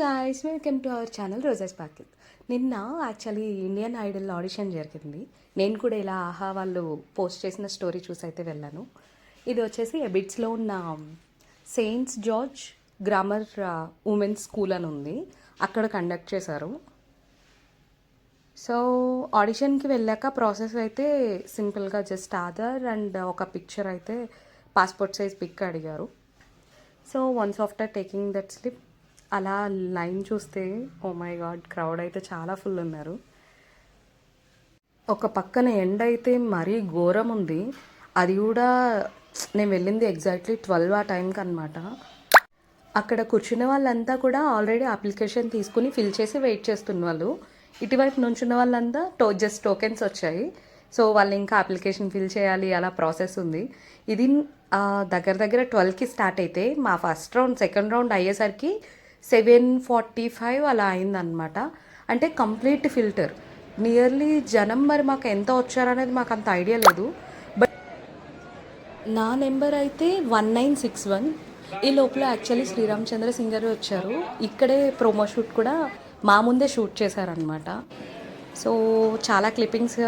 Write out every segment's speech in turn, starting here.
Guys, welcome to our channel Roja sparkle. నిన్న actually Indian Idol audition జరిగింది. నేను కూడా ఇలా ఆహా వాళ్ళు పోస్ట్ చేసిన స్టోరీ చూసి అయితే వెళ్ళాను. ఇది వచ్చేసి ఎబిట్స్లో ఉన్న saints George grammar women's school అని ఉంది, అక్కడ కండక్ట్ చేశారు. సో ఆడిషన్కి వెళ్ళాక ప్రాసెస్ అయితే సింపుల్గా జస్ట్ ఆధార్ అండ్ ఒక పిక్చర్ అయితే పాస్పోర్ట్ సైజ్ పిక్ అడిగారు. So once after taking that slip అలా లైన్ చూస్తే ఓ మై గాడ్, క్రౌడ్ అయితే చాలా ఫుల్ ఉన్నారు. ఒక పక్కన ఎండ అయితే మరీ ఘోరం ఉంది. అది కూడా నేను వెళ్ళింది ఎగ్జాక్ట్లీ 12 ఆ టైంకి అనమాట. అక్కడ కూర్చున్న వాళ్ళంతా కూడా ఆల్రెడీ అప్లికేషన్ తీసుకుని ఫిల్ చేసి వెయిట్ చేస్తున్న వాళ్ళు. ఇటువైపు నుంచున్న వాళ్ళంతా జస్ట్ టోకెన్స్ వచ్చాయి. సో వాళ్ళు ఇంకా అప్లికేషన్ ఫిల్ చేయాలి, అలా ప్రాసెస్ ఉంది. ఇది దగ్గర దగ్గర 12కి స్టార్ట్ అయితే మా ఫస్ట్ రౌండ్ సెకండ్ రౌండ్ అయ్యేసరికి 7:45 అలా అయిందనమాట. అంటే కంప్లీట్ ఫిల్టర్ నియర్లీ జనం మరి మాకు ఎంత వచ్చారనేది మాకు అంత ఐడియా లేదు. బట్ నా నెంబర్ అయితే 1961. ఈ లోపల యాక్చువల్లీ శ్రీరామచంద్ర సింగర్ వచ్చారు. ఇక్కడే ప్రోమో షూట్ కూడా మా ముందే షూట్ చేశారనమాట. సో చాలా క్లిప్పింగ్స్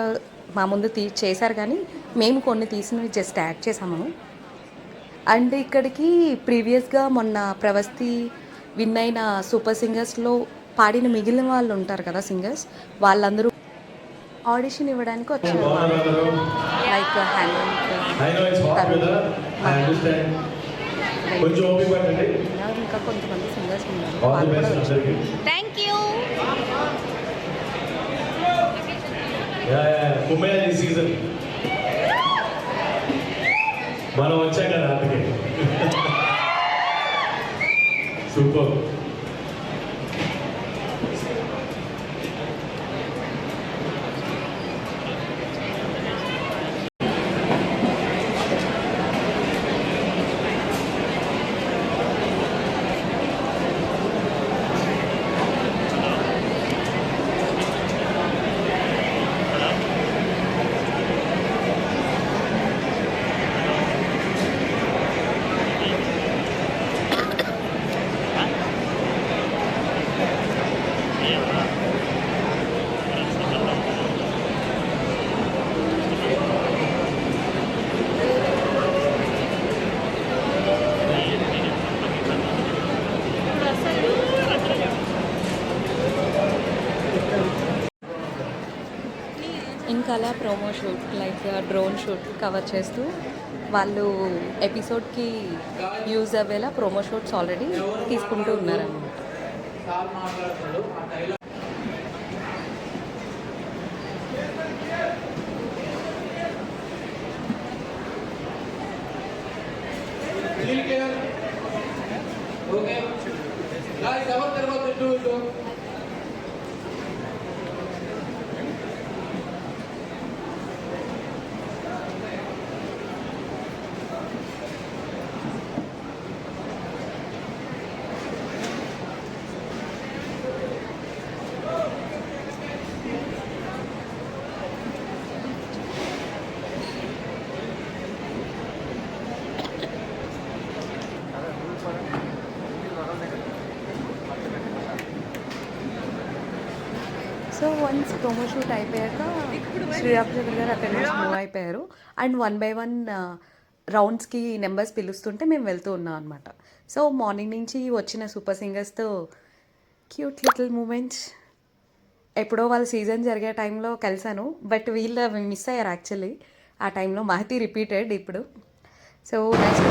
మా ముందు చేశారు, కానీ మేము కొన్ని తీసినవి జస్ట్ యాడ్ చేసాము. అండ్ ఇక్కడికి ప్రీవియస్గా మొన్న ప్రవస్తి విన్ అయిన సూపర్ సింగర్స్లో పాడిన మిగిలిన వాళ్ళు ఉంటారు కదా సింగర్స్, వాళ్ళందరూ ఆడిషన్ ఇవ్వడానికి వచ్చారు. లైక్ ఇంకా కొంతమంది సింగర్స్ ఉన్నారు, వాళ్ళు కూడా వచ్చారు. Thank you. మనం వచ్చాం కదా అందుకే. సూపర్. ఇంకా అలా promo shoot like drone shoot cover చేస్తూ వాళ్ళు ఎపిసోడ్కి యూజ్ అయ్యేలా ప్రోమో షూట్స్ ఆల్రెడీ తీసుకుంటూ ఉన్నారన్నమాట. సో వన్స్ ప్రోమో షూట్ అయిపోయాక శ్రీరామచంద్ర గారు అక్కడి నుంచి మూవ్ అయిపోయారు. అండ్ 1 by 1 రౌండ్స్కి నెంబర్స్ పిలుస్తుంటే మేము వెళ్తూ ఉన్నాం అనమాట. సో మార్నింగ్ నుంచి వచ్చిన సూపర్ సింగర్స్తో క్యూట్ లిటిల్ మూమెంట్స్. ఎప్పుడో వాళ్ళ సీజన్ జరిగే టైంలో కలిసాను, బట్ వీళ్ళు మిస్ అయ్యారు యాక్చువల్లీ. ఆ టైంలో మహతి రిపీటెడ్ ఇప్పుడు. సో నెక్స్ట్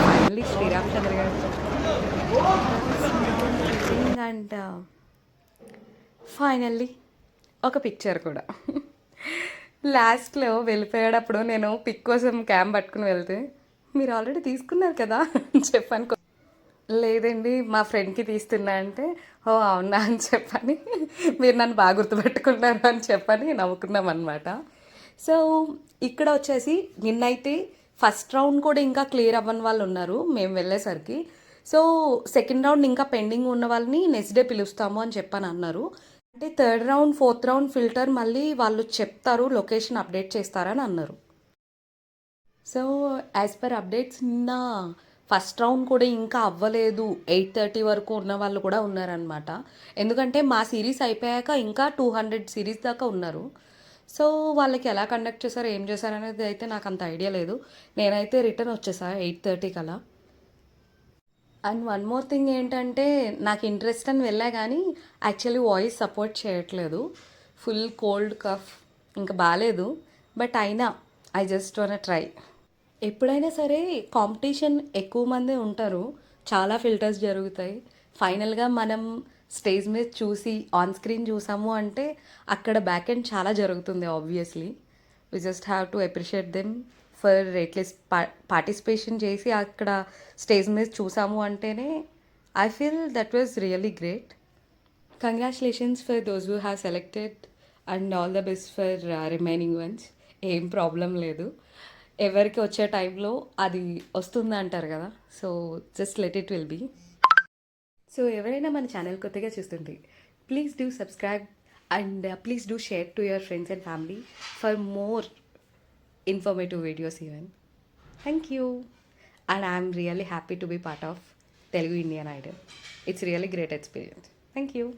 ఫైనల్లీ శ్రీరామచంద్ర గారు అండ్ ఫైనల్లీ ఒక పిక్చర్ కూడా. లాస్ట్లో వెళ్ళిపోయేటప్పుడు నేను పిక్ కోసం క్యామ్ పట్టుకుని వెళ్తే, మీరు ఆల్రెడీ తీసుకున్నారు కదా చెప్పాను. లేదండి మా ఫ్రెండ్కి తీస్తున్నా అంటే, ఓ అవునా అని చెప్పని, మీరు నన్ను బాగా గుర్తుపెట్టుకున్నారు అని చెప్పని నవ్వుకున్నాం అనమాట. సో ఇక్కడ వచ్చేసి నిన్నైతే ఫస్ట్ రౌండ్ కూడా ఇంకా క్లియర్ అవ్వని వాళ్ళు ఉన్నారు మేము వెళ్ళేసరికి. సో సెకండ్ రౌండ్ ఇంకా పెండింగ్ ఉన్న వాళ్ళని నెక్స్ట్ డే పిలుస్తాము అని చెప్పని అన్నారు. అంటే third round fourth round filter మళ్ళీ వాళ్ళు చెప్తారు, లొకేషన్ అప్డేట్ చేస్తారని అన్నారు. సో యాజ్ పర్ అప్డేట్స్ నిన్న ఫస్ట్ రౌండ్ కూడా ఇంకా అవ్వలేదు 8:30 వరకు ఉన్న వాళ్ళు కూడా ఉన్నారనమాట. ఎందుకంటే మా సిరీస్ అయిపోయాక ఇంకా 200 సిరీస్ దాకా ఉన్నారు. సో వాళ్ళకి ఎలా కండక్ట్ చేశారో ఏం చేశారనేది అయితే నాకు అంత ఐడియా లేదు. నేనైతే రిటర్న్ వచ్చేసా 8:30 కలా. అండ్ వన్ మోర్ థింగ్ ఏంటంటే నాకు ఇంట్రెస్ట్ అని వెళ్ళా కానీ యాక్చువల్లీ వాయిస్ సపోర్ట్ చేయట్లేదు. ఫుల్ కోల్డ్ కఫ్ ఇంకా బాగాలేదు. బట్ అయినా ఐ జస్ట్ వాన్ ట్రై. ఎప్పుడైనా సరే కాంపిటీషన్ ఎక్కువ మందే ఉంటారు, చాలా ఫిల్టర్స్ జరుగుతాయి. ఫైనల్గా మనం స్టేజ్ మీద చూసి ఆన్ స్క్రీన్ చూసాము అంటే అక్కడ బ్యాక్ ఎండ్ చాలా జరుగుతుంది obviously. We just have to appreciate them for at least participation చేసి అక్కడ స్టేజ్ మీద చూసాము అంటేనే I feel that was really great. Congratulations for those who have selected and all the best for remaining ones. ఏం problem లేదు, ఎవరికి వచ్చే టైంలో అది వస్తుంది అంటారు కదా. So just let it will be. So ఎవరైనా మన ఛానల్ కొత్తగా చూస్తుంటే please do subscribe and please do share to your friends and family for more informative videos even. Thank you. And I'm really happy to be part of Telugu Indian Idol. It's really great experience. Thank you.